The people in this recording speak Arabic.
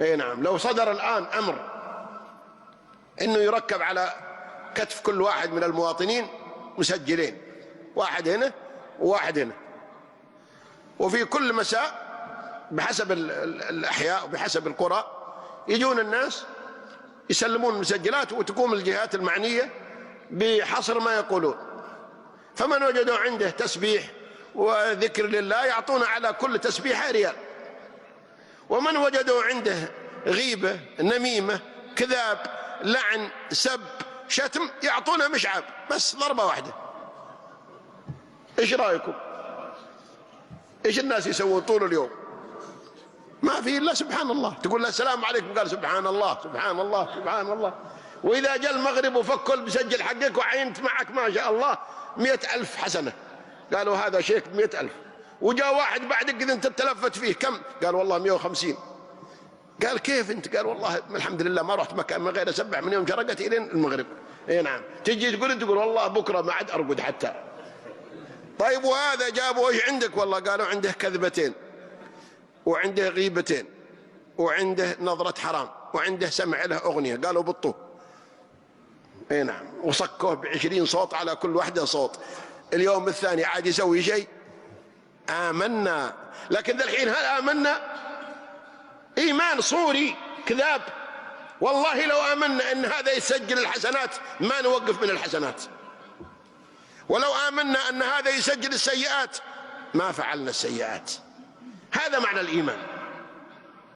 اي نعم. لو صدر الآن أمر انه يركب على كتف كل واحد من المواطنين مسجلين، واحد هنا وواحد هنا، وفي كل مساء بحسب الأحياء وبحسب القرى يجون الناس يسلمون المسجلات، وتقوم الجهات المعنية بحصر ما يقولون. فمن وجدوا عنده تسبيح وذكر لله يعطون على كل تسبيحة ريال، ومن وجدوا عنده غيبة نميمة كذاب لعن سب شتم يعطونه مشعب، بس ضربة واحدة. ايش رأيكم؟ ايش الناس يسوون طول اليوم؟ ما في الا سبحان الله. تقول له السلام عليكم قال سبحان الله سبحان الله سبحان الله. واذا جاء المغرب وفكوا المسجل حقك وعينت معك ما شاء الله 100,000 حسنة، قالوا هذا شيك 100,000. وجاء واحد بعدك اذا انت تلفت فيه كم؟ قال والله 150. قال كيف انت؟ قال والله الحمد لله ما رحت مكان من غير اسبح من يوم شرقت الين المغرب. اي نعم. تجي تقول والله بكره ما عاد ارقد حتى. طيب وهذا جابوا ايش عندك؟ والله قالوا عنده كذبتين وعنده غيبتين وعنده نظرة حرام وعنده سمع له أغنية، قالوا بطوه. اي نعم. وصكوه ب20 صوت على كل واحدة صوت. اليوم الثاني عاد يسوي شيء؟ آمنا. لكن ذا الحين هل آمنا؟ إيمان صوري كذاب. والله لو آمنا أن هذا يسجل الحسنات ما نوقف من الحسنات، ولو آمنا أن هذا يسجل السيئات ما فعلنا السيئات. هذا معنى الإيمان.